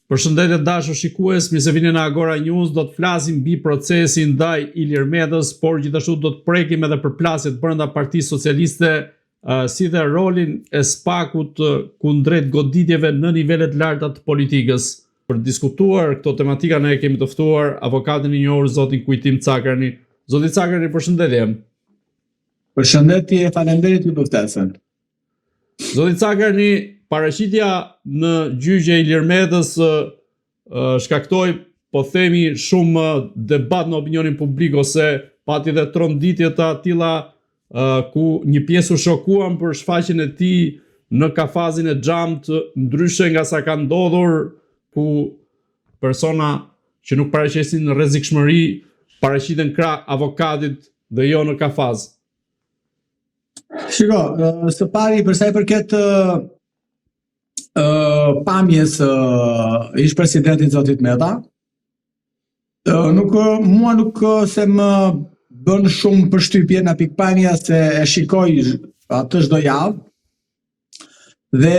Përshëndetje dashur shikues, mirë se vini në Agora News. Do të flasim mbi procesin ndaj Ilir Medës, por gjithashtu do të prekim edhe përplasjet brenda Partisë Socialiste, si dhe rolin e SPAK-ut kundrejt goditjeve në nivelet larta të politikës. Për diskutuar këto tematika ne kemi të ftuar avokatin e njohur zotin Kujtim Cakrani. Zoti Cakrani, përshëndetje. Përshëndetje, faleminderit ju për ftesën. Zoti Cakrani, paraqitja në gjyqje Ilir Medës shkaktoi, po themi, shumë debat në opinionin publik, ose pati dhe tronditje të tilla ku një pjesë u shokuan për shfaqjen e tij në kafazin e xhamt, ndryshe nga sa ka ndodhur, ku persona që nuk paraqesin rrezikshmëri paraqiten krah avokatit dhe jo në kafaz. Shiko, së pari për sa i përket pamjes ish presidentit zotit Meta, mua nuk se më bën shumë përshtypje në pikpamja se e shikoj atë çdo javë, dhe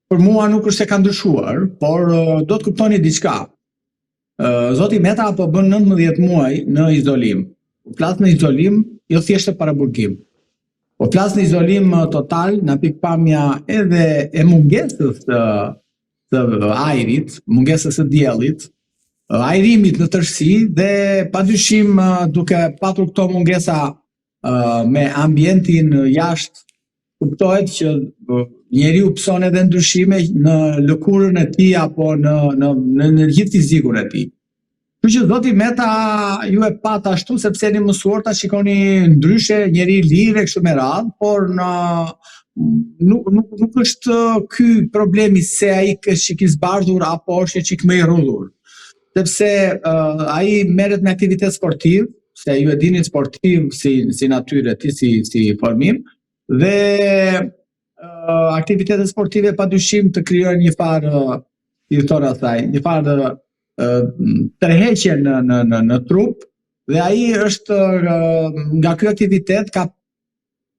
për mua nuk është se ka ndryshuar, por do të kuptoni diçka. Zoti Meta po bën 19 muaj në izolim. Flas në izolim, jo thjesht paraburgim. Po flas në izolim total në pikpamja edhe e mungesës të ajrit, mungesës së diellit, ajrimit në tërësi, dhe padyshim duke patur këto mungesa me ambientin jashtë, kuptohet që njeriu pson edhe ndryshime në lëkurën e tij apo në gjithë fizikun e tij. Kështu që zoti Meta ju e pat ashtu sepse jeni mësuar ta shikoni ndryshe, njeri lirë kështu me radhë, por nuk është ky problemi se ai është çik i zbardhur apo është çik më i rrudhur. Sepse ai merret me aktivitet sportiv, se ju e dini sportiv si natyrë ti si formim, dhe aktivitetet sportive padyshim të krijojnë një farë, i thonë asaj, një farë tërheqje në trup, dhe ai është nga ky aktivitet ka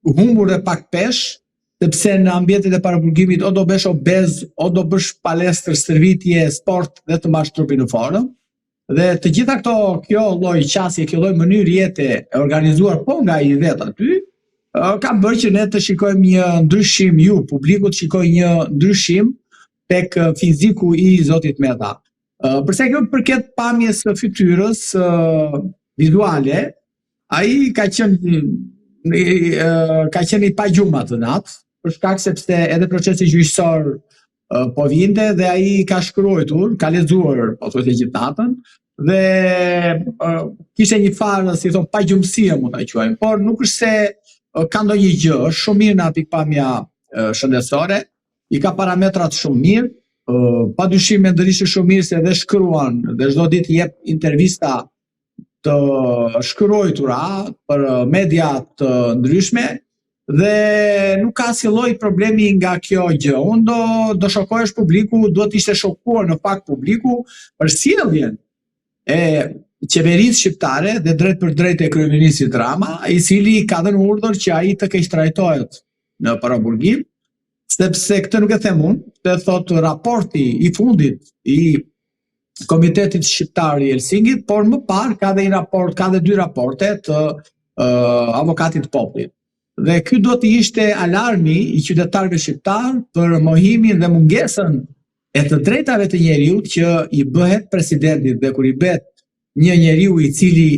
humbur dhe pak pesh, sepse në ambientet e paraburgimit o do bësh obez, o do bësh palestër, stërvitje, sport dhe të mbash trupin në formë. Dhe të gjitha kjo lloj qasje, kjo lloj mënyrë jete e organizuar po nga ai vet aty, ka bërë që ne të shikojmë një ndryshim, ju publiku të shikojë një ndryshim tek fiziku i zotit Meta. Përsa kjo përket pamjes së fytyrës vizuale, ai ka qenë i pagjum atë natë, për shkak sepse edhe procesi gjyqësor po vinte dhe ai ka shkruar, ka lexuar pothuajse gjithë natën, dhe kishte një farë, si thon, pagjumësie mund ta quajmë, por nuk është se ka ndonjë gjë, është shumë mirë në pikpamja shëndetësore, i ka parametrat shumë mirë. Padyshim me ndërishë shumë mirë se dhe shkruan, dhe çdo ditë jep intervista të shkruara për media të ndryshme, dhe nuk ka asnjë lloj problemi nga kjo gjë. Unë do shokohesh publiku, duhet ishte shokuar në fakt publiku për sjelljen e qeverisë shqiptare dhe drejt për drejt e kryeministit Rama, i cili ka dhënë urdhër që ai të keqtrajtohet në paraburgim, sepse këtë nuk e them unë, të thot raporti i fundit i Komitetit Shqiptar i Helsingit, por më parë ka dhe 2 raporte të avokatit të popullit. Dhe ky do të ishte alarmi i qytetarëve shqiptar për mohimin dhe mungesën e të drejtave të njeriut që i bëhet presidentit, dhe kur i bëhet një njeriu i cili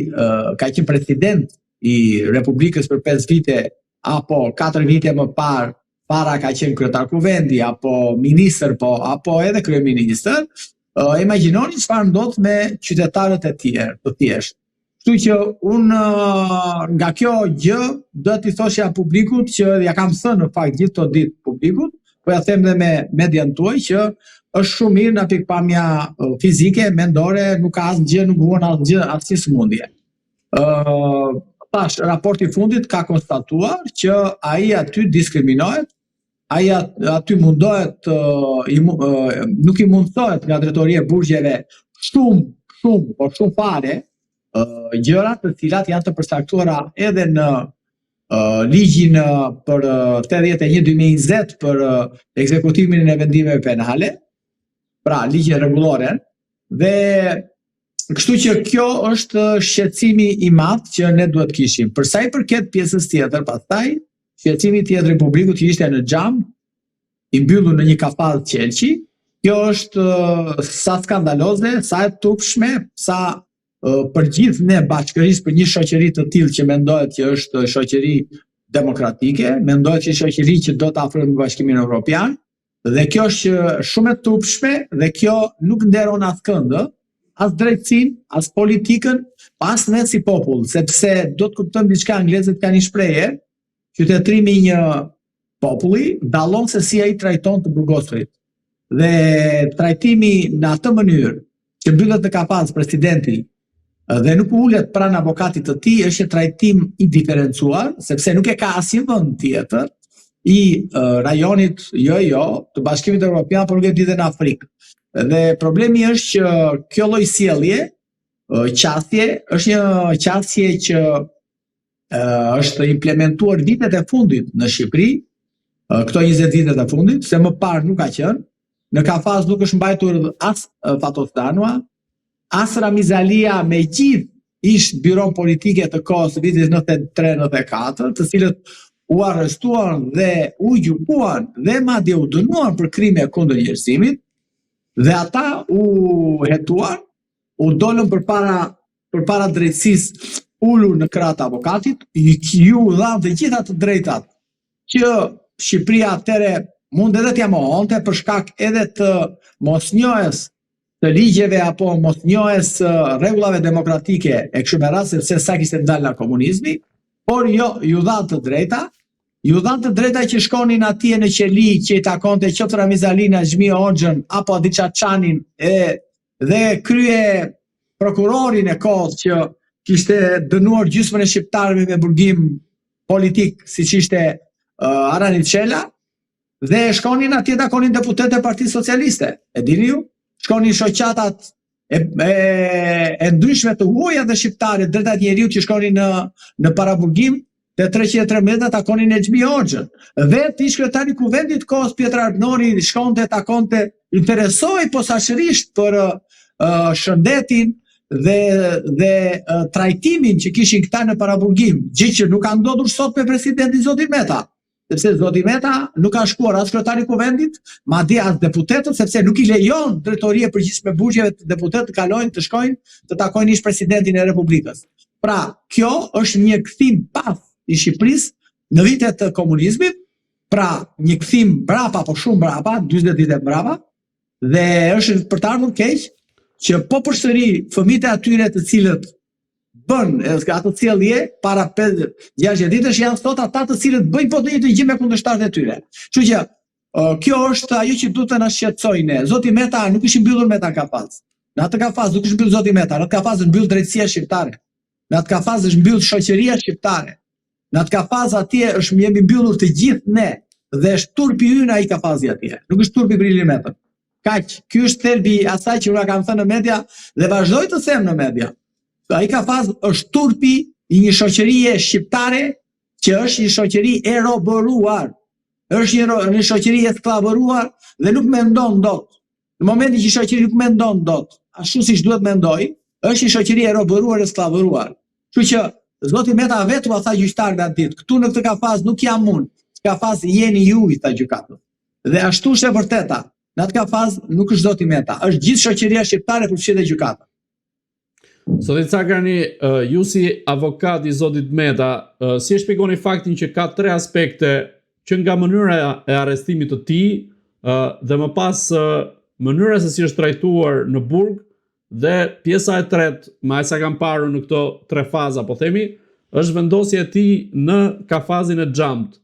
ka qenë president i Republikës për 5 vite apo 4 vite më para ka qenë kryetar kuvendi, apo ministër, apo edhe kryeministër, imagjinoni çfarë ndodh me qytetarët e tjerë, të thjeshtë. Kështu që unë nga kjo gjë do t'i thosha publikut që ja kam thënë në fakt gjithë të ditë publikut, po ja them dhe me median tuaj që është shumë mirë në pikpamja fizike, mendore, nuk ka asgjë, nuk huan asgjë, asnjë sëmundje. Tash, raporti i fundit ka konstatuar që ai aty diskriminohet, ai aty mundohet, nuk i mundsohet nga drejtoria e burgjeve shumë fare gjërat të cilat janë të përcaktuara edhe në ligjin për 81/2020 për ekzekutimin e vendimeve penale, pra ligje rregullore, dhe kështu që kjo është shqetësimi i madh që ne duhet kishim. Për sa i përket pjesës tjetër, pastaj shqetësimi tjetër i publikut që ishte në xham, i mbyllur në një kafadh qelçi, kjo është sa skandaloze, sa e tupshme, sa për gjithë ne bashkërisht për një shoqëri të tillë që mendohet që është shoqëri demokratike, mendohet që është shoqëri që do të afrohet me Bashkimin Evropian, dhe kjo është shumë e tupshme dhe kjo nuk nderon askënd, as drejtësinë, as politikën, pas ne si popull, sepse do të kuptojmë diçka, anglezët kanë një shprehje, qytetërimi i një populli dallon se si ai trajton të burgosurit. Dhe trajtimi në atë mënyrë që mbyllet në kafazë presidenti dhe nuk ulet pranë avokatit të tij është një trajtim i diferencuar, sepse nuk e ka asnjë vend tjetër i rajonit të Bashkimit Evropian, por nuk e di dhe në Afrikë. Dhe problemi është që kjo lloj sjellje, qasje, është një qasje që është implementuar vitet e fundit në Shqipëri, këto 20 vitet e fundit, se më parë nuk ka qenë. Në kafaz nuk është mbajtur as Fatosdanua, as Ramiz Alia, me gjithë ishtë byron politike të kohës vitit 93-94, të cilët u arrestuan dhe u gjykuan dhe madje u dënuan për krime kundër njerëzimit, dhe ata u hetuan, u dolën përpara drejtësisë ulur në krahët e avokatit, ju dhanë të gjitha të drejtat që Shqipëria atëre mund edhe t'ja mohonte për shkak edhe të mosnjohjes të ligjeve apo mosnjohjes rregullave demokratike e kështu me radhë, sepse sa kishte dalë nga komunizmi, por jo, ju dhanë të drejta që shkonin atje në qeli që i takonte qoftë Ramiz Alina, Xhmi Hoxhën apo Adi Çaçanin dhe krye prokurorin e kohës që kishte dënuar gjysmën e shqiptarëve me burgim politik, siç ishte Arani Çela, dhe shkonin atje takonin deputetë e Partisë Socialiste. E dini ju? Shkonin shoqatat e ndryshme të huaja dhe shqiptare, drejtat njeriut që shkonin në paraburgim, dhe 313 takonin e Xhmi Hoxhën. Dhe ti shkretari kuvendit kohës Pjetër Arbnori shkonte, takonte, interesoi posaçërisht për shëndetin dhe trajtimin që kishin këta në paraburgim, gjë që nuk ka ndodhur sot me presidentin Zoti Meta. Sepse Zoti Meta nuk ka shkuar as kryetari kuvendit, madje as deputetët, sepse nuk i lejon drejtoria e përgjithshme buxheve të deputetët të kalojnë, të shkojnë, të takojnë ish presidentin e Republikës. Pra, kjo është një kthim pas i Shqipërisë në vitet të komunizmit, pra një kthim brapa, po shumë brapa, 40 vite brapa, dhe është për të ardhur keq që po përsëri fëmijët e atyre të cilët bën atë sjellje para 5-6 ditësh janë sot ata të cilët bëjnë po të njëjtën gjë me kundërshtarët e tyre. Kështu që kjo është ajo që duhet të na shqetësojë ne. Zoti Meta nuk ishi mbyllur Meta në kafaz. Në atë kafaz nuk është mbyll Zoti Meta, në atë kafaz është mbyll drejtësia shqiptare. Në atë kafaz është mbyll shoqëria shqiptare. Në atë kafaz atje është jemi mbyllur të gjithë ne dhe është turpi ynë ai kafazi atje. Nuk është turpi Ilir Metën. Kaq, ky është thelbi asaj që unë kam thënë në media dhe vazhdoj të them në media. Ai kafaz është turpi i një shoqërie shqiptare që është një shoqëri e robëruar. Është një shoqëri e skllavëruar dhe nuk mendon dot. Në momentin që shoqëria nuk mendon dot, ashtu siç duhet mendoj, është një shoqëri e robëruar e skllavëruar. Kështu që Zoti Meta vetë u tha gjyqtarëve atë ditë, këtu në këtë kafaz nuk jam unë, në kafaz jeni ju, i tha gjykatës. Dhe ashtu është e vërteta. Në atë kafaz nuk është Zoti Meta, është gjithë shoqëria shqiptare përfshirë dhe gjykata. Zoti Cakrani, ju si avokat i Zotit Meta, si e shpjegoni faktin që ka 3 aspekte që nga mënyra e arrestimit të tij dhe më pas mënyra se si është trajtuar në burg dhe pjesa e tretë, me aq sa kam parë në këto 3 faza, po themi, është vendosja e tij në kafazin e xhamt.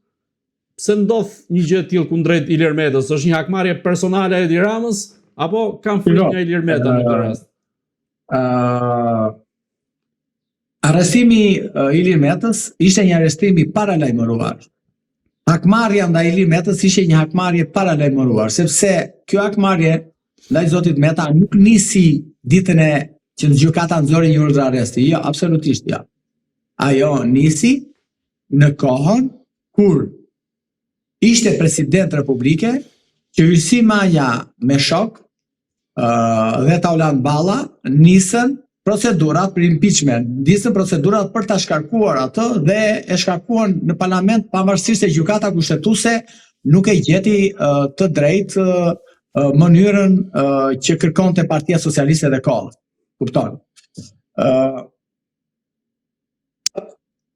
Pse ndodh një gjë e tillë kundrejt Ilir Metës? Është një hakmarrje personale e Edi Ramës apo kanë frikë nga Ilir Meta në këtë rast? Arrestimi Ilir Metës ishte një arrestim i paralajmëruar. Hakmarrja ndaj Ilir Metës ishte një hakmarrje paralajmëruar, sepse kjo hakmarrje ndaj Zotit Meta nuk nisi ditën e që gjykata nxori një urdhër arresti. Jo, absolutisht jo. Ajo nisi në kohën kur ishte president republike, që Ylsi Maja me shok dhe Taulan Balla nisën procedurat për impeachment, nisën procedurat për ta shkarkuar atë dhe e shkarkuan në parlament pavarësisht se gjykata kushtetuese nuk e gjeti të drejtë mënyrën që kërkonte Partia Socialiste dhe kollë. Kupton?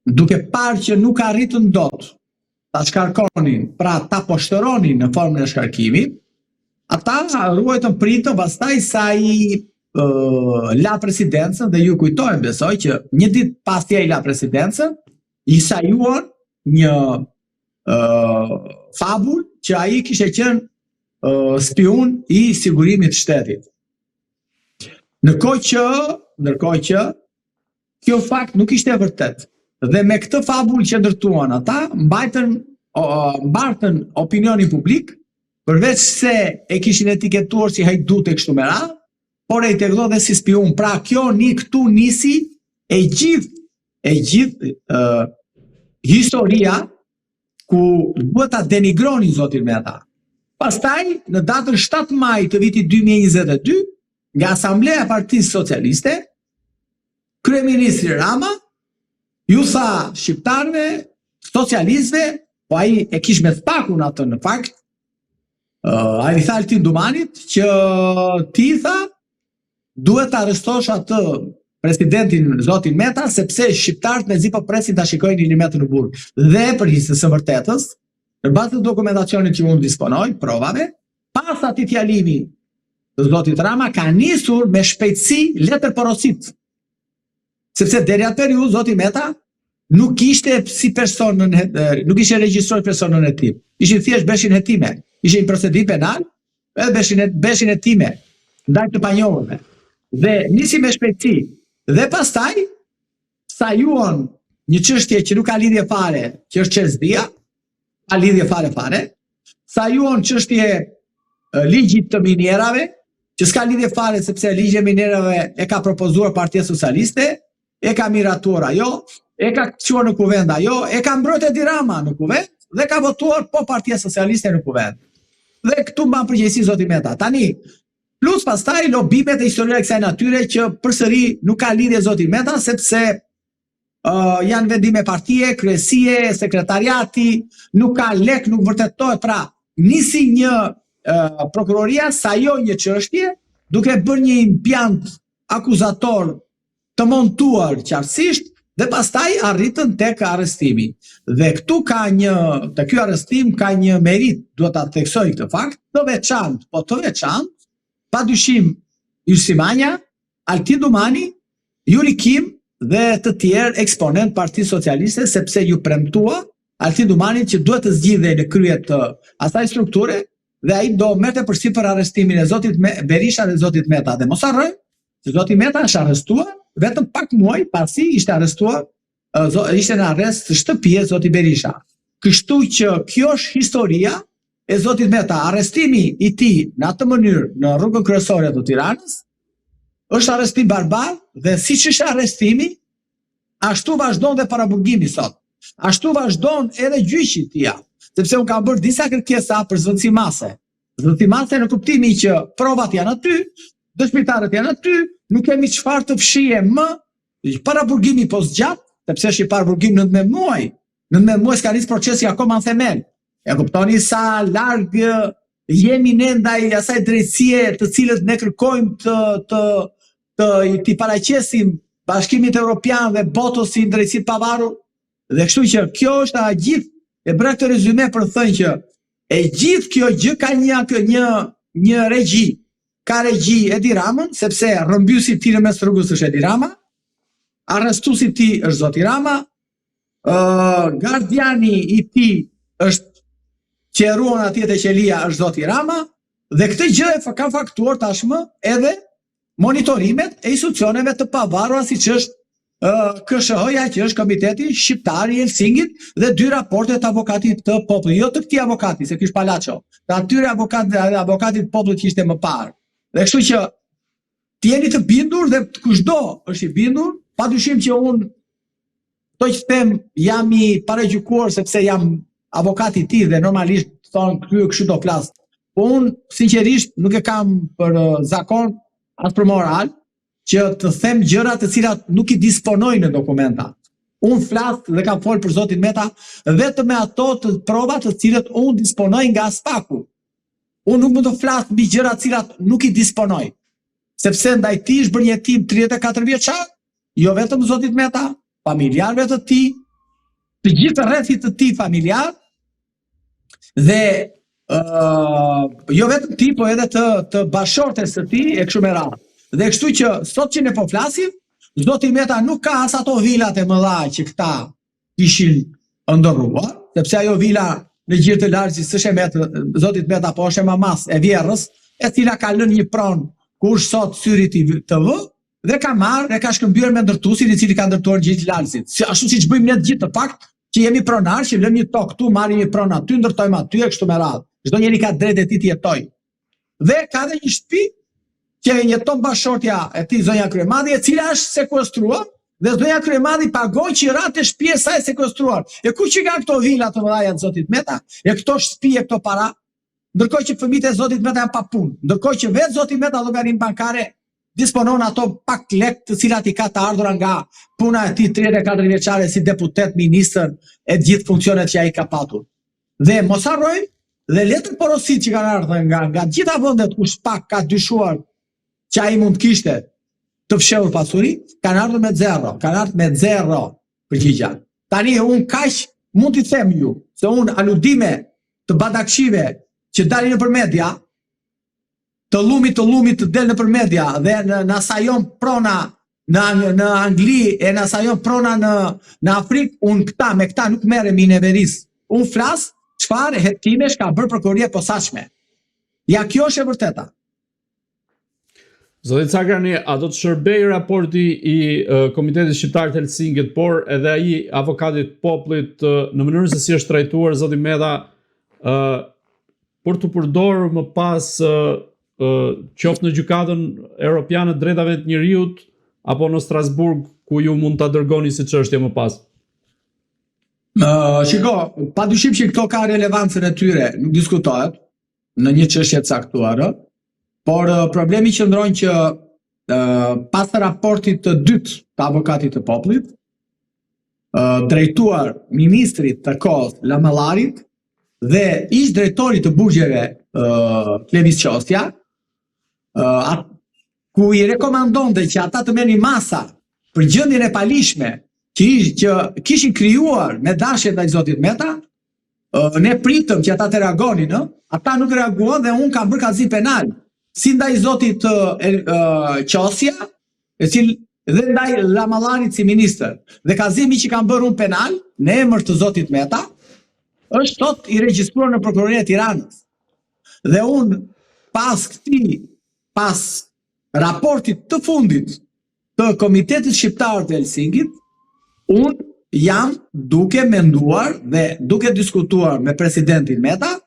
Duke parë që nuk arritën dot ta shkarkonin, pra ta poshtëronin në formën e shkarkimit, ata ruajtën pritën pastaj sa i la presidencën dhe ju kujtojmë besoj që një ditë pas i la presidencën, i sajuan një fabull që ai kishte qenë spiun i sigurimit të shtetit. Ndërkohë që kjo fakt nuk ishte e vërtet. Dhe me këtë fabull që ndërtuan ata, mbartën opinionin publik, përveç se e kishin etiketuar si hajdut e kështu me radhë, por e etiketuar dhe si spiun. Pra kjo këtu nisi e gjithë historia ku duhet ta denigronin zotin Meta. Pastaj, në datën 7 maj të vitit 2022, nga Asamblea e Partisë Socialiste, kryeministri Rama ju tha shqiptarëve, socialistëve, po ai e kish me spakun atë në fakt, ai tha Altin Dumanit që ti tha duhet të arrestosh atë presidentin zotin Meta sepse shqiptarët mezi po presin ta shikojnë Ilir Metën në burg. Dhe për hisën së vërtetës, në bazë të dokumentacionit që unë disponoj, provave, pas atij fjalimi të zotit Rama ka nisur me shpejtësi letër porosit. Sepse deri atëherë zoti Meta nuk ishte si person nuk ishte regjistruar personën e tij. Ishin thjesht beshin hetime. Ishte një procedim penal, edhe beshin hetime ndaj të panjohurve. Dhe nisi me shpejtësi. Dhe pastaj sajuan një çështje që nuk ka lidhje fare, që është çelësdia, ka lidhje fare. Sajuan çështje ligjit të minierave, që s'ka lidhje fare sepse ligji i minierave e ka propozuar Partia Socialiste, e ka miratuar ajo, e ka çuar në kuvend ajo, e ka mbrojtur Edi Rama në kuvend dhe ka votuar po Partia Socialiste në kuvend. Dhe këtu mban përgjegjësi zoti Meta. Tani, plus pastaj lobimet e historia e kësaj natyre që përsëri nuk ka lidhje zoti Meta sepse janë vendime partie, kryesie, sekretariati, nuk ka lek, nuk vërtetohet. Pra, nisi një prokuroria sajoi një çështje duke bërë një impjant akuzator të montuar qartësisht dhe pastaj arritën tek arrestimi. Dhe këtu te ky arrestim ka një merit, duhet ta theksoj këtë fakt, të veçantë, padyshim Ylsi Manja, Altin Dumani, Juri Kim dhe të tjerë eksponent Partisë Socialiste, sepse ju premtua Altin Dumani që duhet të zgjidhej në krye të asaj strukture dhe ai do merrte përsipër arrestimin e zotit Berisha dhe zotit Meta. Dhe mos harrojmë se zoti Meta është arrestuar vetëm pak muaj pasi ishte arrestuar, ishte në arrest të shtëpie zoti Berisha. Kështu që kjo është historia e zotit Meta. Arrestimi i tij në atë mënyrë në rrugën kryesore të Tiranës është arrestim barbar dhe siç është arrestimi, ashtu vazhdon dhe paraburgimi sot. Ashtu vazhdon edhe gjyqi tia, sepse unë kam bërë disa kërkesa për zëvendësimase. Zëvendësimase në kuptimin që provat janë aty, dëshmitarët janë aty, nuk kemi çfarë të fshihem më, paraburgimi po zgjat, sepse është i paraburgim 19 muaj. 19 muaj s'ka nis procesi akoma në themel. E kuptoni sa larg jemi ne ndaj asaj drejtësie të cilët ne kërkojmë të paraqesim Bashkimit Evropian dhe botës si drejtësi pavarur. Dhe kështu që kjo është gjithë, e bëra këtë rezume për të thënë që e gjithë kjo gjë ka një regji. Ka regji Edi Ramën, sepse rrëmbyesi i tij në mes rrugës është Edi Rama, arrestuesi i tij është zoti Rama, gardiani i tij është që e ruan atje te qelia është zoti Rama, dhe këtë gjë e ka faktuar tashmë edhe monitorimet e institucioneve të pavarura siç është KSH-ja, që është Komiteti Shqiptar i Helsingit, dhe 2 raportet të avokatit të popullit, jo të këtij avokati, se ky është Palaço, të atyre avokatit të popullit që ishte më parë. Dhe kështu që të jeni të bindur dhe kushdo është i bindur, padyshim që unë to që them jam i paragjykuar sepse jam avokati i tij dhe normalisht thon krye kështu do flas Po unë, sinqerisht, nuk e kam për zakon, as për moral, që të them gjëra të cilat nuk i disponoj në dokumenta. Unë flas dhe kam folë për zotin Meta vetëm me ato të provat të cilët unë disponoj nga spaku. Unë nuk më të flas mbi gjëra të cilat nuk i disponoj. Sepse ndaj ti është bërë një hetim 34 vjeçar, jo vetëm zotit Meta, familjarëve të ti, të gjithë rrethit të ti familjar, dhe jo vetëm ti, po edhe të bashortes të ti e kështu me radhë. Dhe kështu që sot që ne po flasim, zoti Meta nuk ka as ato vilat e mëdha që këta kishin ndërruar, sepse ajo vila në Gjirë të Largjit s'është e zotit Meta, po është e mamas e Vjerrës, e cila ka lënë një pronë ku është sot Syri TV, dhe ka marrë, e ka shkëmbyer me ndërtuesin i cili ka ndërtuar Gjirë të Largjit. Ashtu siç bëjmë ne të gjithë të fakt, që jemi pronar, që lëmë një tokë këtu, marrim një pronë aty, ndërtojmë aty e kështu me radhë. Çdo njeri ka drejtë e tij të jetojë. Dhe ka dhe një shtëpi që jeton bashortja e tij zonja Kryemadhi, e cila është sekuestruar, dhe zonja Kryemadhi pagoi qirat e shtëpisë së saj sekuestruar. E ku që ka këto vila të mëdha të zotit Meta? E këto shtëpi e këto para? Ndërkohë që fëmijët e zotit Meta janë pa punë, ndërkohë që vetë zoti Meta llogarinë bankare disponon ato pak lek të cilat i ka të ardhura nga puna e tij 34 vjeçare si deputet, ministër e gjithë funksionet që ai ka patur. Dhe mos harrojmë dhe letër porosit që kanë ardhur nga gjitha vendet ku pak ka dyshuar që ai mund kishte të fshehur pasuri, kanë ardhur me zero, kanë ardhur me zero përgjigje. Tani un kaq mund t'i them ju, se un aludime të badakshive që dalin nëpër media, të lumit të del nëpër media dhe në asajon prona në Angli e në asajon prona në Afrikë, unë me këta nuk merrem në veris. Unë flas çfarë hetimesh ka bërë prokuroria e posaçme. Ja, kjo është e vërteta. Zoti Cagrani, a do të shërbej raporti i Komitetit Shqiptar të Helsinkit, por edhe ai avokatit popullit në mënyrën se si është trajtuar zoti Meta, për të përdorur më pas qoftë në gjykatën Europiane të Drejtave të Njerëzit apo në Strasburg, ku ju mund ta dërgoni si çështje më pas? Shiko, padyshim që këto ka relevancën e tyre, nuk diskutohet në një çështje të caktuar, por problemi qëndron që pas raportit të dytë të avokatit të popullit, drejtuar ministrit të kohës Lamallarit dhe ish drejtorit të burgjeve Klevis Qostja, ku i rekomandonte që ata të merrnin masa për gjendjen e palishme që kishin krijuar me dashje ndaj zotit Meta, ne pritëm që ata të reagonin, ata nuk reaguan dhe unë kam bërë kazim penal, si ndaj zotit Qostja, dhe ndaj Lamallarit si ministër. Dhe kazimi që kam bërë unë penal, në emër të zotit Meta, është sot i regjistruar në Prokurorinë e Tiranës. Dhe unë pas raportit të fundit të Komitetit Shqiptar të Helsinkit, unë jam duke menduar dhe duke diskutuar me presidentin Meta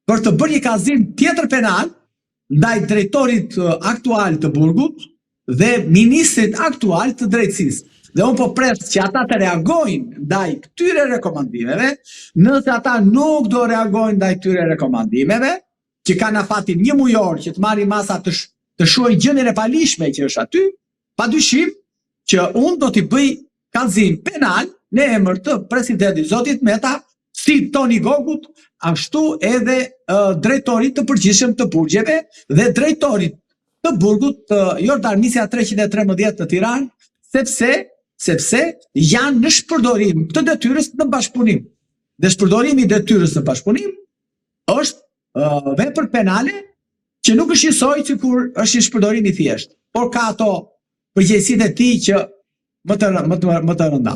për të bërë një kazim tjetër penal ndaj drejtorit aktual të burgut dhe ministrit aktual të drejtësisë. Dhe unë po pres që ata të reagojnë ndaj këtyre rekomandimeve, nëse ata nuk do reagojnë ndaj këtyre rekomandimeve, që kanë afatin një mujor që të marrin masa të shuajnë gjendjen e palishme që është aty, padyshim që unë do t'i bëj kazim penal në emër të presidentit zotit Meta, si Toni Gogut, ashtu edhe drejtorit të përgjithshëm të burgjeve dhe drejtorit të burgut të Jordarnisja 313 të Tiranë, sepse janë në shpërdorim të detyrës në bashkëpunim. Dhe shpërdorimi i detyrës në bashkëpunim është vepër penale që nuk është njësoj që kur është një shpërdorim i thjesht, por ka ato përgjegjësitë e tij që më të rënda.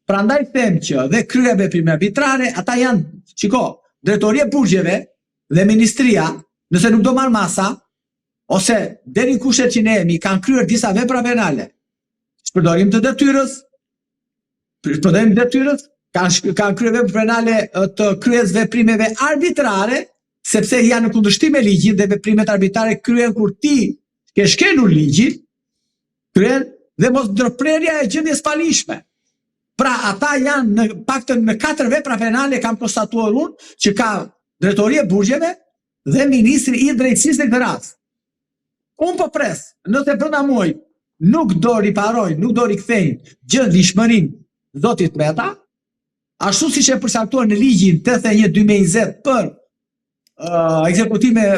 Prandaj them që dhe krye veprime arbitrare, ata janë, shiko, drejtoria e burgjeve dhe ministria, nëse nuk do marr masa, ose deri në kushtet që ne jemi, kanë kryer disa vepra penale. Shpërdorim të detyrës, kanë kryer vepra penale të kryes veprimeve arbitrare, sepse janë në kundërshtim me ligjin dhe veprimet arbitrare kryen kur ti ke shkelur ligjin, kryen dhe mos ndërprerja e gjendjes palishme. Pra ata janë në paktën në 4 vepra penale kam konstatuar unë që ka drejtoria e burgjeve dhe ministri i drejtësisë në këtë rast. Unë po pres, nëse brenda muajit nuk do riparojnë, nuk do rikthejnë gjendlishmërinë zotit Meta, ashtu siç e përcaktuar në ligjin 81/2020 për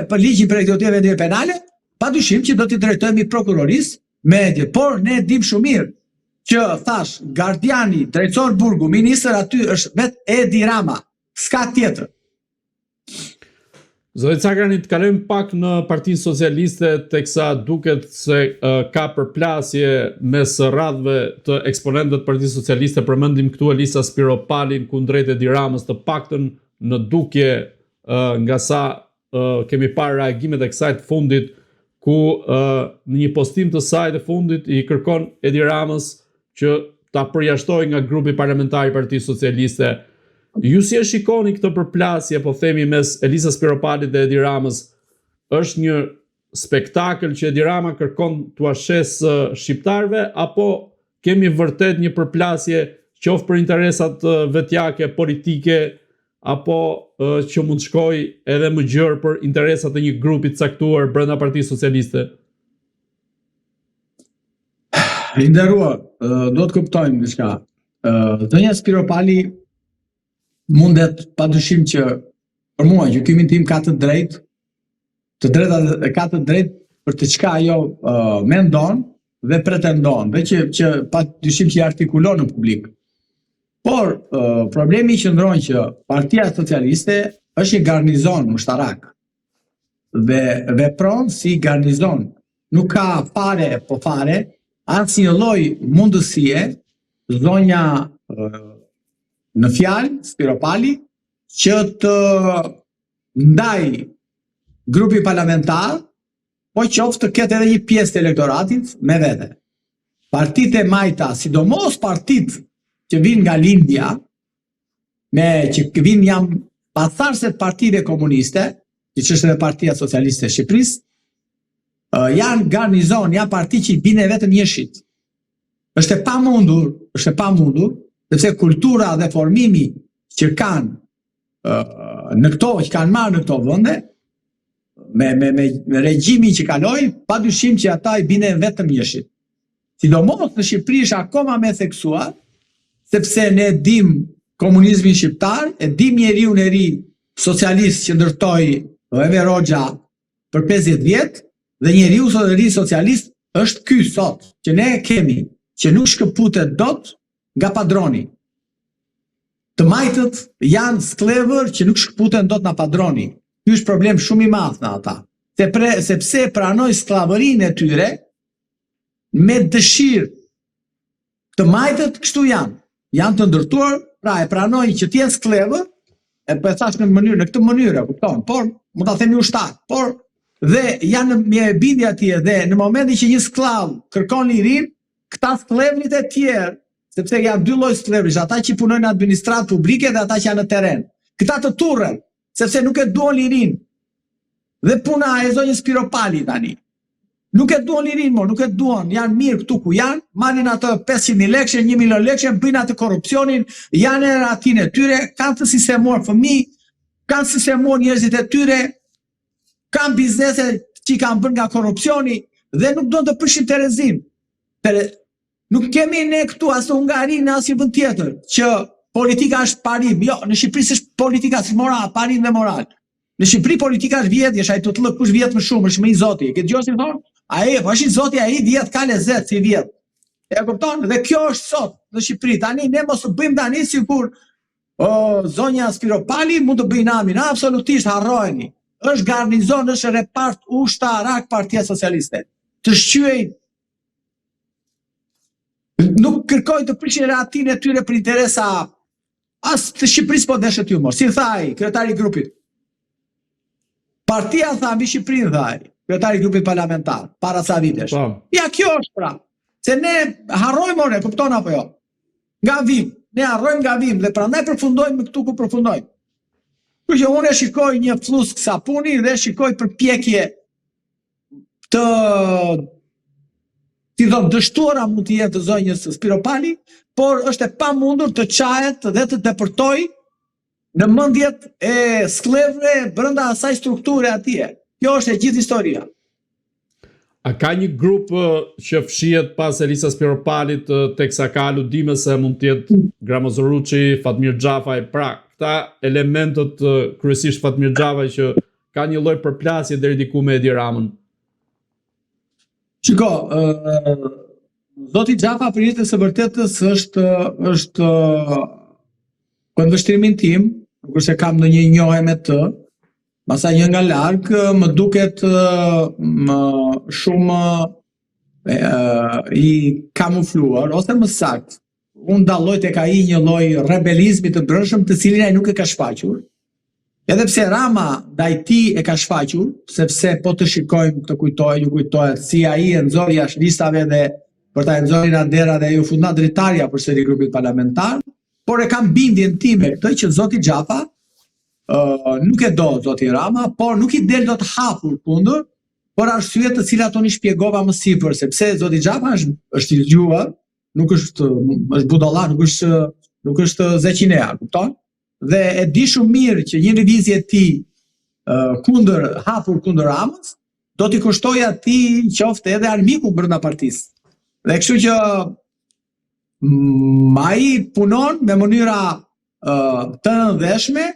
për ligjin për ekzekutive penale, padyshim që do t'i drejtojmë prokurorisë me por ne dim shumë mirë që thash gardiani, drejtor burgu, ministër aty është vetë Edi Rama, s'ka tjetër. Zoti Cakrani, të kalojmë pak në Partinë Socialiste, teksa duket se ka përplasje mes radhëve të eksponentëve të Partisë Socialiste, përmendim këtu Elisa Spiropalin kundrejt Edi Ramës, të paktën në dukje nga sa kemi parë reagimet e kësaj të fundit, ku në një postim të saj të fundit i kërkon Edi Ramës që ta përjashtoj nga grupi parlamentar i Partisë Socialiste. Ju si e shikoni këtë përplasje, po themi, mes Elisa Spiropalit dhe Edi Ramës? Është një spektakël që Edi Rama kërkon t'u shes shqiptarëve, apo kemi vërtet një përplasje qoftë për interesat vetjake, politike, apo që mund shkoj edhe më gjërë për interesat e një grupi të caktuar brenda Partisë Socialiste? I nderuar, do të kuptojmë diçka. Zonja Spiropali mundet padyshim që për mua gjykimin tim ka të drejtë për të çka ajo mendon dhe pretendon, dhe që padyshim që i artikulon në publik. Por problemi qëndron që Partia Socialiste është një garnizon ushtarak dhe vepron si garnizon. Nuk ka fare asnjë lloj mundësie zonja në fjalë Spiropali që të ndaj grupi parlamentar, po qoftë të ketë edhe një pjesë të elektoratit me vete. Partitë e majta, sidomos partitë që vinë nga lindja, që vinë jam pasarëse të partive komuniste, që është edhe Partia Socialiste e Shqipërisë, janë garnizon, janë parti që i bine vetëm jeshit. Është e pamundur, sepse kultura dhe formimi që kanë në këto, që kanë marrë në këto vende, me regjimin që kaloi, padyshim që ata i bine vetëm jeshit. Sidomos në Shqipëri është akoma më theksuar, sepse ne dim komunizmin shqiptar, e dim njeriu e ri socialist që ndërtoi Eve Roxha për 50 vjet, dhe njeriu i ri socialist është ky sot, që ne kemi, që nuk shkëputet dot nga padroni. Të majtët janë sklever që nuk shkëputen dot nga padroni. Ky është problem shumë i madh në ata. Sepse pranoj sklavërinë e tyre me dëshirë. Të majtët kështu janë. Janë të ndërtuar, pra e pranojnë që t'jenë sklever, e po e thash në këtë mënyrë, kupton, por mund ta themi ushtar, por dhe janë me bindje atje, dhe në momentin që një sklav kërkon lirin, këta sklevrit e tjerë, sepse janë dy lloj sklevrish, ata që punojnë në administratë publike dhe ata që janë në teren. Këta të turren, sepse nuk e duan lirin. Dhe puna e zonjës Spiropali tani. Nuk e duan lirin, nuk e duan, janë mirë këtu ku janë, marrin atë 500.000 lekë, 1 milion lekë, bëjnë atë korrupsionin, janë në ratin e tyre, kanë të sistemuar fëmijë, kanë sistemuar njerëzit e tyre, kanë biznese që i kanë bërë nga korrupsioni dhe nuk do të prishin Terezin. Nuk kemi ne këtu as në Hungari, në asnjë vend tjetër, që politika është parim. Jo, në Shqipëri është politika, është moral, parim dhe moral. Në Shqipëri politika është vjedhje, ai të lë kush vjet më shumë, është më i zoti. Ke dëgjuar si thon? Ai, po është i zoti, ai vjet ka lezet si vjet. E kupton? Dhe kjo është sot në Shqipëri. Tani ne mos u bëjmë tani sikur zonja Spiropali mund të bëjë namin. Absolutisht harrojeni. Është garnizon, është repart ushtarak Partia Socialiste. Të shqyej, nuk kërkojnë të prishin ratin e tyre për interesa as të Shqipërisë, po deshet ju mor. Si thaj, kryetari i grupit. Partia tha mbi Shqipërinë, thaj, kryetari i grupit parlamentar, para ca vitesh. Ja, kjo është pra. Se ne harrojmë, ore, kupton apo jo? Nga vim, ne harrojmë nga vim dhe prandaj përfundojmë këtu ku përfundojmë. Kështu që unë shikoj një flusk sapuni dhe shikoj përpjekje të dështuara mund të jetë të zonjës Spiropali, por është e pamundur të çahet dhe të depërtoj në mendjet e skllëvëve brenda asaj strukture atje. Kjo është e gjithë historia. A ka një grup që fshihet pas Elisa Spiropalit teksa ka aludime se mund të jetë Gramo Zoruçi, Fatmir Xhafaj, pra këta elementët kryesisht Fatmir Xhafaj që ka një lloj përplasje deri diku me Edi Ramën? Shiko, zoti Xhafa për jetën së vërtetës është këndvështrimin tim, nuk është se kam ndonjë njohje me të, masa një nga larg më duket shumë i kamufluar, ose më saktë, unë dalloj tek ai një lloj rebelizmi të brendshëm të cilin ai nuk e ka shfaqur. Edhe pse Rama ndaj tij e ka shfaqur, sepse po të shikojmë të ju kujtohet si ai e nxori jashtë listave dhe për ta nxorë në dera dhe ju funda dritarja për seri grupit parlamentar, por e kam bindjen time këtë që zoti Xhafa nuk e do zoti Rama, por nuk i del do të hapur kundër, por arsye të cilat unë i shpjegova më sipër, sepse zoti Xhafa është i zgjuar, nuk është budolla, nuk është zeqinea, kupton? Dhe e di shumë mirë që një lëvizje e tij hapur kundër Ramës do t'i kushtoj atij qoftë edhe armiku brenda partisë. Dhe kështu që ai punon me mënyra të nëndeshme,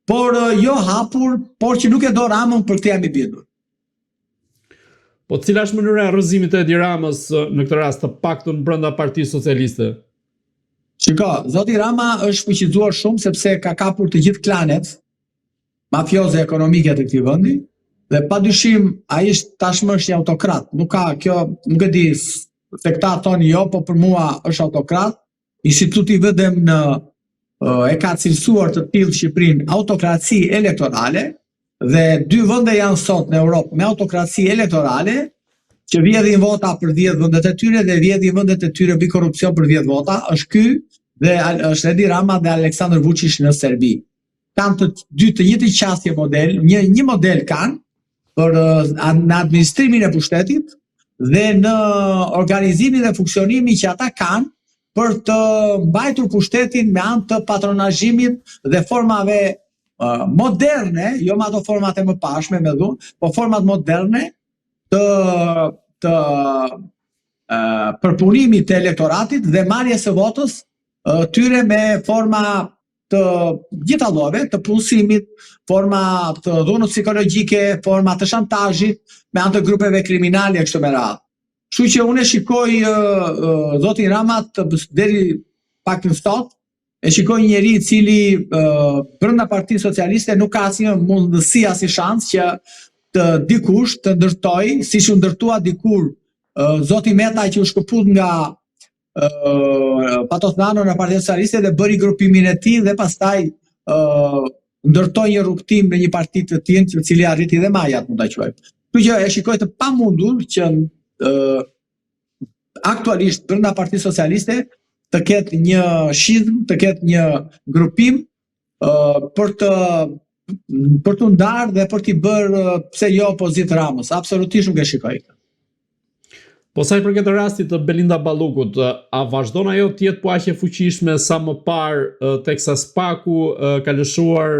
por jo hapur, por që nuk e do Ramën për këtë jam i bindur. Po cila është mënyra e rrëzimit të Edi Ramës në këtë rast, të paktën brenda Partisë Socialiste? Shiko, zoti Rama është fuqizuar shumë sepse ka kapur të gjithë klanet mafioze ekonomike të këtij vendi dhe padyshim ai tashmë është një autokrat. Nuk e di se këta thoni jo, po për mua është autokrat. Instituti vetëm e ka cilësuar të tillë Shqipërinë autokraci elektorale dhe 2 vende janë sot në Europë me autokraci elektorale që vjedhin vota për 10 vendet e tyre dhe vjedhin vendet e tyre mbi korrupsion për 10 vota, është ky dhe është Edi Rama dhe Aleksandar Vučić në Serbi. Kanë të njëjtin qasje model, një model kanë për në administrimin e pushtetit dhe në organizimin dhe funksionimin që ata kanë për të mbajtur pushtetin me anë të patronazhimit dhe formave moderne, jo me ato format e mëparshme me dhun, po format moderne të përpunimit të elektoratit dhe marrjes së votës tyre me forma të gjitha llojeve, të punësimit, forma të dhunës psikologjike, forma të shantazhit me anë të grupeve kriminale kështu me radhë. Kështu që unë shikoj zotin Rama deri pak në sot, e shikoj një njeri i cili brenda Partisë Socialiste nuk ka asnjë mundësi, asnjë shans që të dikush të ndërtoj, siç u ndërtua dikur zoti Meta që u shkëput nga Patosnano në Partinë Socialiste dhe bëri grupimin e tij dhe pastaj ndërtoi një rrugtim në një parti të tillë, i cili arriti dhe majat, mund ta quajmë. Kështu që e shikoj të pamundur që aktualisht brenda Partisë Socialiste të ketë një shizm, të ketë një grupim për të ndarë dhe për t'i bërë pse jo opozit Ramës. Absolutisht nuk e shikoj. Po sa i përket rastit të Belinda Ballukut, a vazhdon ajo të jetë po aq e fuqishme sa më parë teksa Spaku ka lëshuar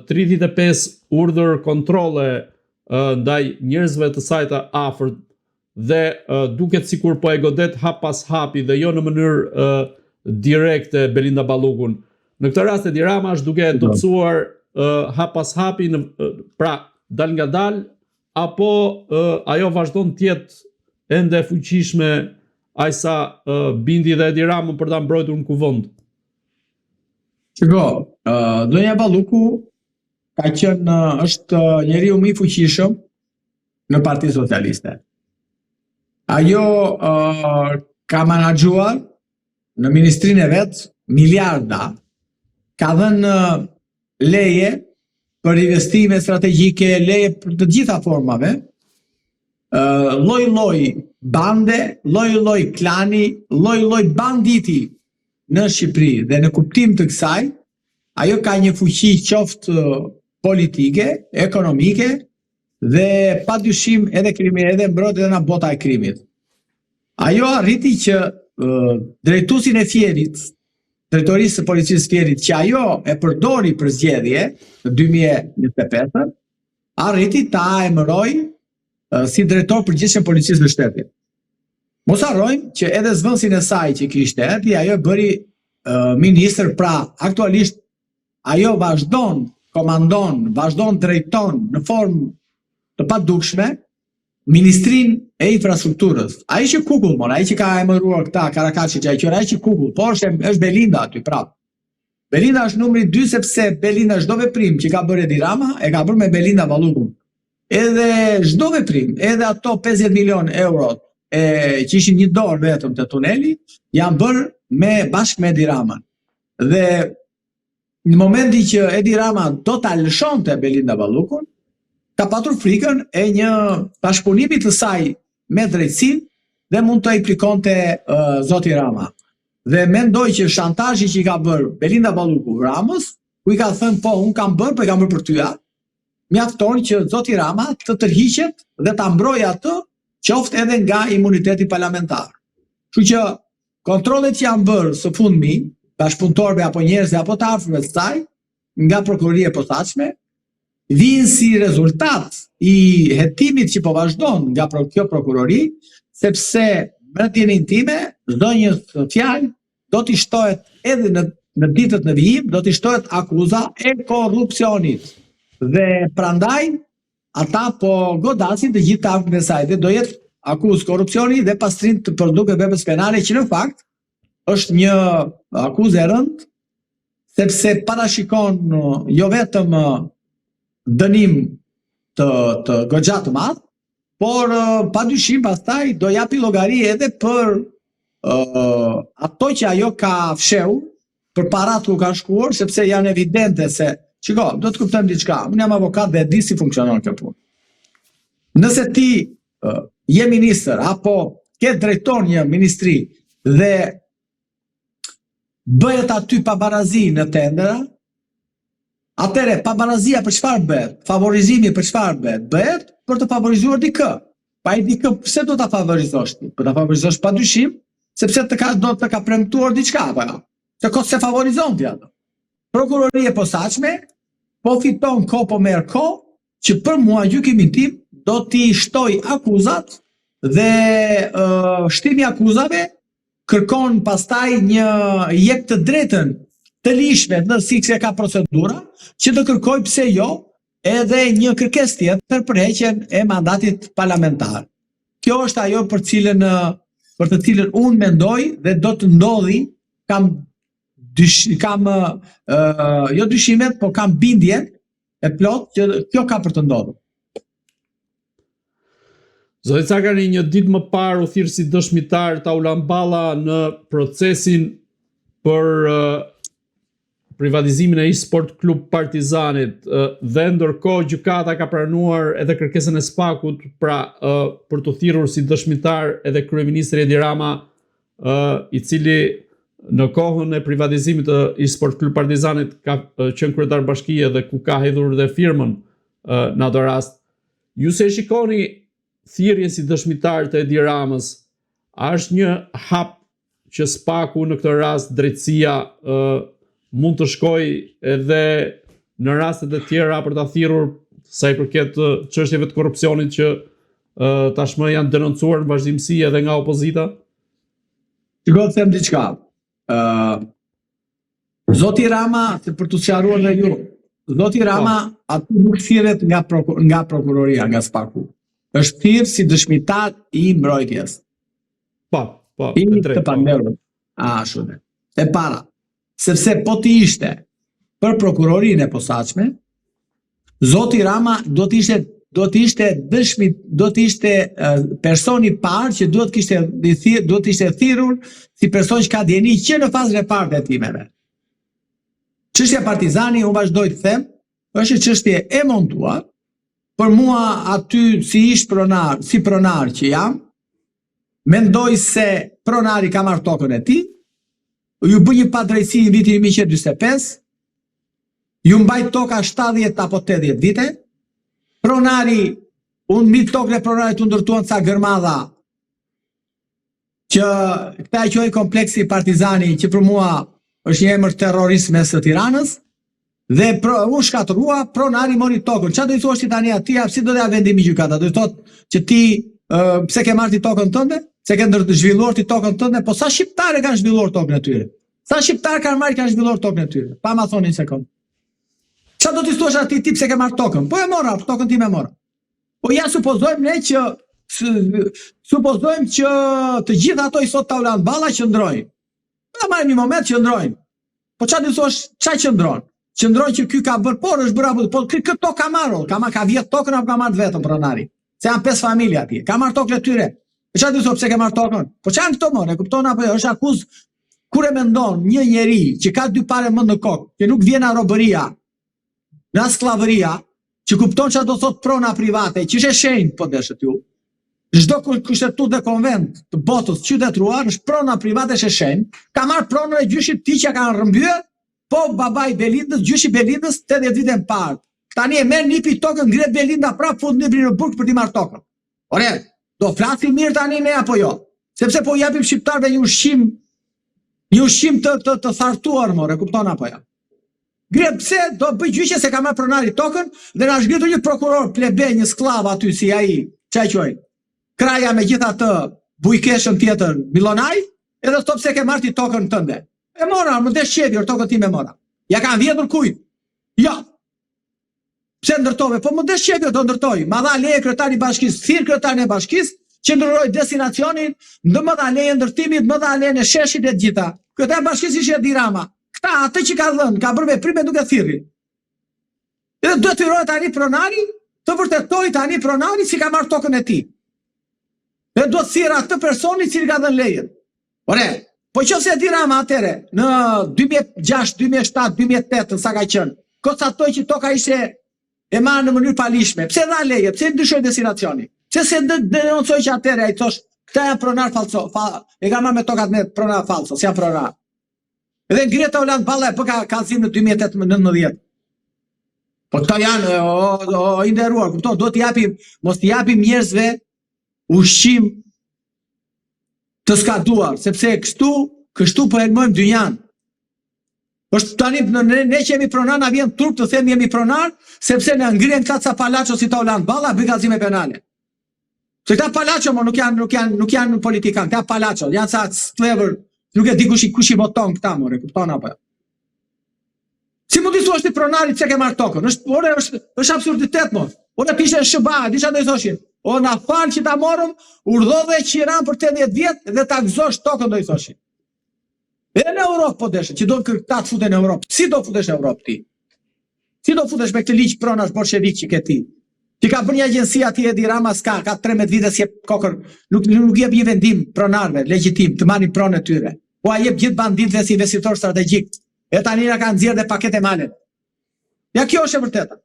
35 urdhër kontrolle ndaj njerëzve të saj të afërt dhe duket sikur po e godet hap pas hapi dhe jo në mënyrë direkte Belinda Ballukun. Në këtë rast Edi Rama është duke dobësuar hap pas hapi, pra dal nga dal, apo ajo vazhdon të jetë ende fuqishme aq sa bindi dhe Edi Ramën për ta mbrojtur në kuvend? Shiko, Donja Balluku është njeriu më i fuqishëm në Partinë Socialiste. Ajo ka menaxhuar në ministrinë e vet miliarda, ka dhënë leje për investime strategjike, leje për të gjitha formave, lloj-lloj bande, lloj-lloj klani, lloj-lloj banditi në Shqipëri dhe në kuptim të kësaj, ajo ka një fuqi qoftë politike, ekonomike dhe padyshim edhe edhe mbrojtje edhe nga bota e krimit. Ajo arriti që drejtuesin e Fierit drejtorisë së policisë Fierit që ajo e përdori për zgjedhje në 2025, arriti ta emëroj si drejtor përgjithshëm policisë së shtetit. Mos harrojmë që edhe zvendësin e saj që kishte, ajo bëri ministër, pra aktualisht ajo vazhdon, komandon, vazhdon drejton në formë të padukshme Ministrinë e Infrastrukturës. Ai që kukull, ai që ka emëruar këta Karakaçi që ai që kukull, por është Belinda aty prap. Belinda është numri 2 sepse Belinda çdo veprim që ka bërë Edi Rama e ka bërë me Belinda Ballukun. Edhe çdo veprim, edhe ato 50 milion euro që ishin një dorë vetëm të tuneli, janë bërë bashkë me Edi Ramën. Dhe në momenti që Edi Rama do ta lëshonte Belinda Ballukun, ka patur frikën e një bashkëpunimi të saj me drejtësinë dhe mund të implikonte zoti Rama. Dhe mendoj që shantazhi që i ka bërë Belinda Balluku Ramës, ku i ka thënë po unë kam bërë, po e kam bërë për tyja, mjafton që zoti Rama të tërhiqet dhe ta mbrojë atë, qoftë edhe nga imuniteti parlamentar. Kështu që kontrollet që janë bërë së fundmi, bashkëpunëtorëve apo njerëzve apo të afërmit të saj, nga prokuroria e posaçme, vinë si rezultat i hetimit që po vazhdon nga kjo prokurori, sepse brendjenin time, çdo një fjalë do t'i shtohet edhe në ditët në vijim, do t'i shtohet akuza e korrupsionit. Dhe prandaj ata po godasin të gjithë afërmit e saj, dhe do jetë akuzë korrupsioni dhe pastrim të produkteve veprës penale, që në fakt është një akuzë e rëndë, sepse parashikon jo vetëm dënim të goxha të madh, por padyshim pastaj do japi llogari edhe për ato që ajo ka fshehur, për parat ku ka shkuar, sepse janë evidente se, shiko, do të kuptojmë diçka, unë jam avokat dhe di si funksionon kjo punë. Nëse ti je ministër apo ke drejton një ministri dhe bëhet aty pabarazi në tendera, atëre pabarazia për çfarë bëhet? Favorizimi për çfarë bëhet? Bëhet për të favorizuar dikë. Pa i dikë pse do ta favorizosh ti? Po ta favorizosh padyshim, sepse do të ka premtuar diçka apo jo. Se ko se favorizon ti ato. Prokuroria e posaçme po fiton ko po merr ko, që për mua gjykimin tim do t'i shtoj akuzat dhe shtimi akuzave kërkon pastaj një jep të drejtën të lishme në si se ka procedura, që të kërkoj pse jo edhe një kërkesë tjetër për heqjen e mandatit parlamentar. Kjo është ajo për të cilën unë mendoj dhe do të ndodhi, jo dyshimet, po kam bindjen e plot që kjo ka për të ndodhur. Zoti Cakani, një ditë më parë u thirr si dëshmitar Taula Mballa në procesin për privatizimin e e-sport klub Partizanit, dhe ndërkohë gjykata ka pranuar edhe kërkesën e SPAK-ut për të thirrur si dëshmitar edhe kryeministri Edi Rama, i cili në kohën e privatizimit të e-sport klub Partizanit ka qenë kryetar bashkie dhe ku ka hedhur dhe firmën në atë rast. Ju se shikoni thirrjen si dëshmitar të Edi Ramës, a është një hap që SPAK-u në këtë rast, drejtësia mund të shkoj edhe në rastet e tjera për ta thirrur sa i përket çështjeve të korrupsionit që tashmë janë denoncuar në vazhdimsi edhe nga opozita? Shiko të them diçka. Zoti Rama, për të sqaruar dhe ju, zoti Rama aty nuk thirret nga prokuroria, nga SPAK-u. Është thirrur si dëshmitar i mbrojtjes. Po, i të panderur. E para. Sepse po të ishte për prokurorinë e posaçme, zoti Rama do të ishte personi i parë që duhet të ishte thirrur si person që ka dieni që në fazën e parë të hetimeve. Çështja Partizani, unë vazhdoj të them, është çështje e montuar. Për mua aty si pronar që jam, mendoj se pronari ka marrë tokën e tij. Ju bë një padrejtësi në vitin 1945, ju mbajt toka 70 apo 80 vite, pronari, unë mbi tokën e pronarit u ndërtuan ca gërmadha, që këta e quajnë kompleksi Partizani, që për mua është një emër terrorist mes Tiranës, dhe u shkatërua, pronari mori tokën. Çfarë do i thuash ti tani atij, si do t'ja vendimi gjykata? Do i thotë që ti pse ke marrë ti tokën tënde? Se ke zhvilluar ti tokën tënde? Po sa shqiptarë kanë zhvilluar tokën e tyre? Sa shqiptarë kanë zhvilluar tokën e tyre? Pa ma thoni një sekond. Çfarë do t'i thuash atij ti pse ke marrë tokën? Po e mora, tokën time e mora. Po ja supozojmë ne që të gjithë ato i sot Taulan Balla qëndrojnë. Na marrim një moment qëndrojnë. Po çfarë do thuash, çfarë qëndron? Qëndron që ky ka bërë, por është bërë apo, po këto ka marrë, ka vjet tokën apo ka marrë vetëm pronari? Se janë 5 familje atje. Ka marrë tokën e tyre. E çfarë do të thotë pse ke marrë tokën? Po çan këto më, e kupton apo jo? Është akuz kur e mendon një njeri që ka dy pare më në kokë, që nuk vjen nga robëria, nga skllavëria, që kupton çfarë do thotë prona private, që është e shenjtë po deshët ju. Çdo kushtetut dhe konvent të botës qytetruar është prona private është e shenjtë. Ka marrë pronën e gjyshit ti që kanë rrëmbyer. Po babai Belindës, gjyshi Belindës 80 vite më parë. Tani e merr nipi tokën, ngre Belinda prapë fut niprin në burg për t'i marrë tokën. Ore, do flasim mirë tani ne apo jo? Sepse po japim shqiptarëve një ushqim të thartuar, more, kupton apo jo? Ngre pse do bëj gjyqje se ka marrë pronari tokën dhe na zgritur një prokuror plebe, një sklav aty si ai, çaj quaj. Kraja me gjithë atë bujkeshën tjetër Milonaj, edhe stop se ke marrë ti tokën tënde. E mora, më desh qevjër, tokën time e mora. Ja kanë vjetur kujt? Ja. Pse ndërtove? Po më desh qevjër do ndërtoj. Ma dha leje kryetari i bashkisë, thirr kryetarin e bashkisë, që ndërroi destinacionin, më dha leje ndërtimit, më dha leje në sheshit e gjitha. Kryetari i bashkisë ishte Edi Rama. Këta atë që ka dhënë, ka bërë veprime duke thirrri. Edhe duhet të hyrohet tani pronari, të vërtetoj tani pronari si ka marrë tokën e tij. Edhe duhet thirr atë personi i cili ka dhënë lejen. Ore, po qofse Edi Rama atëre në 2006, 2007, 2008 sa ka qenë, konstatoi që toka ishte e marrë në mënyrë palishme. Pse dha leje? Pse ndryshoi destinacioni? Pse se denoncoi që atëre ai thosh, këta janë pronar falso, e kanë marrë me tokat me pronar falso, si janë pronar. Edhe Greta Taulan Balla e bë kallëzim në 2018-19. Po këto janë o i nderuar, kupton, do t'i japim, mos t'i japim njerëzve ushqim të skaduar, sepse kështu po helmojmë dynjan. Është tani ne që jemi pronar, na vjen turp të themi jemi pronar, sepse na ngrihen kaca palaço si Taulan Balla, bëj kallëzime penale. Se këta palaço nuk janë politikan, këta palaço, janë sa clever, nuk e di kush i voton këta, more, kupton apo jo? Si mund të thuash ti pronarit se ke marrë tokën? Është absurditet, mo. Ora pishe SBA, di çfarë do i thoshin? O na fal që ta morëm, urdhove qiran për 80 vjet dhe ta gëzosh tokën do i thoshin. Edhe në Europë po deshin, që do këta të futen në Europë. Si do futesh në Europë ti? Si do futesh me këtë ligj pronash bolshevik që ke ti? Ti ka bërë një agjenci atje Edi Rama ka 13 vite si kokër, nuk jep një vendim pronarve legjitim të marrin pronën e tyre. Po ai jep gjithë banditëve si investitor strategjik. E tani na kanë nxjerrë dhe pakete male. Ja kjo është e vërteta.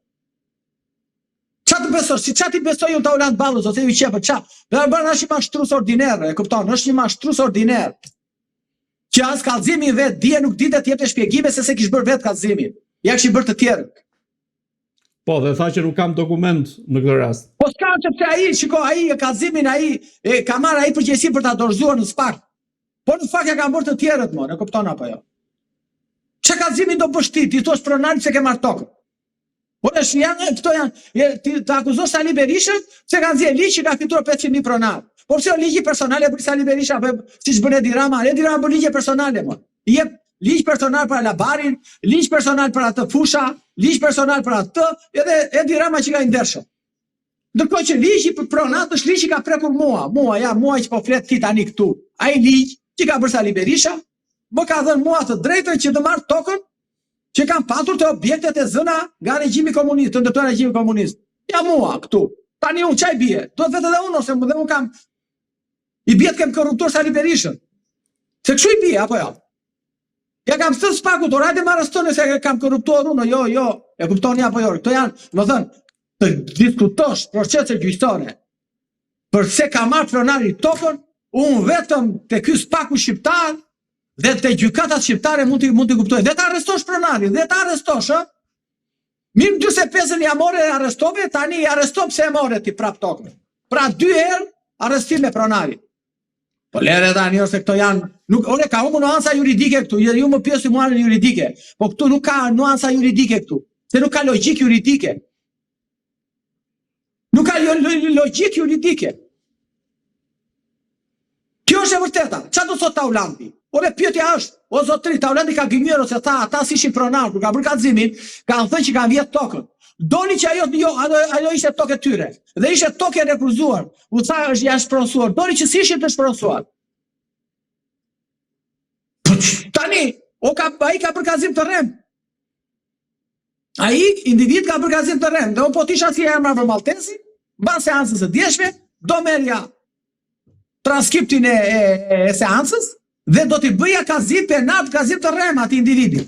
Çfarë besosh? Çfarë ti besoj unë Taulan Ballës ose ju qepë çfarë? Bërë është një mashtrus ordiner, e kupton? Është një mashtrus ordiner. Që as kallëzimi vet dije nuk ditet të jepte shpjegime se kish bërë vet kallëzimin. Ja kish bërë të tjerë. Po, dhe tha që nuk kam dokument në këtë rast. Po s'ka sepse ai e kallëzimin ka marrë ai përgjegjësi për ta dorëzuar në SPAK. Po në fakt ja kanë bërë të tjerët më, e kupton apo jo? Çka kallëzimin do bësh ti thua pronar se ke marrë tokën. Po këto janë të akuzosh Sali Berishën se kanë nxjerrë ligj që ka fituar 500.000 pronar. Po pse ligji personale për Sali Berisha apo siç bën Edi Rama? Edi Rama bën ligje personale më. I jep ligj personal për Alabarin, ligj personal për atë fusha, ligj personal për atë, edhe Edi Rama që ka i ndershëm. Ndërkohë që ligji për pronat është ligj që ka prekur mua që po flet ti tani këtu. Ai ligj që ka bërë Sali Berisha më ka dhënë mua të drejtën që të marr tokën që kanë patur të objektet e zëna nga regjimi komunist, të ndërtuar regjimi komunist. Ja mua këtu. Tani unë çaj bie? Do vetë edhe unë ose dhe unë kam i bie të kem korruptor Sali Berishën. Se kështu i bie apo jo? Ja kam thënë SPAK-ut, orajte marrës tonë se kam korruptuar unë, jo. E kuptoni apo jo? Këto janë, më thënë, të diskutosh procese gjyqësore për se ka marrë pronari tokën, unë vetëm te ky SPAK-u shqiptar dhe te gjykatat shqiptare mund t'i kuptoj. Dhe ta arrestosh pronarin, dhe ta arrestosh, ë? Mirë 45-ën ja more e arrestove, tani i arresto pse e more ti prap tokën. Pra 2 herë arrestim me pronarin. Po lere tani ose këto janë, nuk, ore ka humbur nuanca juridike këtu, ju më pyesni mua në juridike, po këtu nuk ka nuanca juridike këtu, se nuk ka logjik juridike. Nuk ka logjik juridike. Kjo është e vërteta. Çfarë do thot Taulanti? Ore pyetja është, o zotëri, Taulanti ka gënjur ose tha, ata si ishin pronar, kur ka bërë kallëzimin, kanë thënë që kanë vjedh tokën. Doni që ajo ishte tokë e tyre, dhe ishte tokë e refuzuar. U tha është janë shpronsuar. Doni që si ishin të shpronsuar. Tani, ai ka bërë kallëzim të rrem. Ai individ ka bërë kallëzim të rrem, dhe po tisha si emra për Maltesi, mbas seancës së djeshme, do merrja transkriptin e seancës dhe do t'i bëja kallëzim penal, kallëzim të rrem atij individi.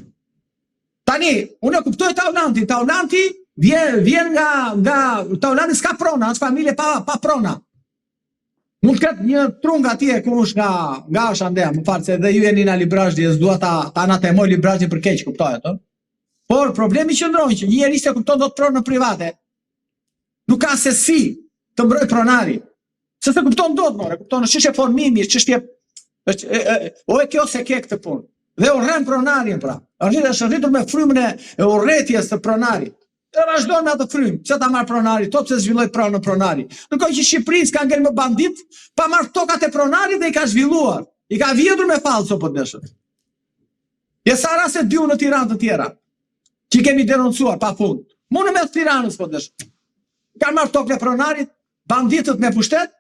Tani, unë e kuptoj Taulantin. Taulanti vjen nga Taulanti s'ka prona, është familje pa prona. Mund të ketë një trung atje ku është nga Shandea, më fal se dhe ju jeni në librazhi, s'dua ta anatemoj librazhin për keq, kuptohet, ëh? Por problemi qëndron që një njerëz që kupton dot pronën private, nuk ka se si të mbroj pronari. Se se kupton dot, more, kupton, është çështje formimi, është çështje o e kjo se ke këtë punë. Dhe urren pronarin pra. Është rritur me frymën e urrëties të pronarit. Dhe vazhdon me atë frymë, pse ta marr pronari, pse zhvilloi pronën pronari. Ndërkohë që Shqipëri s'ka ngel më bandit, pa marr tokat e pronarit dhe i ka zhvilluar. I ka vjedhur me falso po deshën. E sa raste dy në Tiranë të tjera, që kemi denoncuar pa fund. Munë me Tiranës po deshën. Kanë marr tokën e pronarit, banditët me pushtet,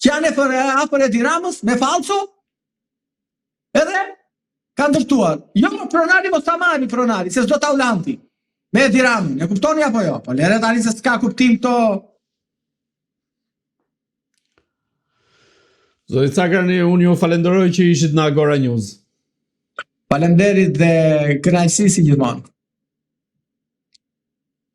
që janë afër e Tiranës me falso, edhe ka ndërtuar. Jo më pronari mos ta marri pronari, se s'do Taulanti. Me Tiranën, e kuptoni apo jo? Po lere tani se s'ka kuptim to. Zoti Cakrani, unë ju falenderoj që ishit në Agora News. Faleminderit dhe kënaqësi si gjithmonë.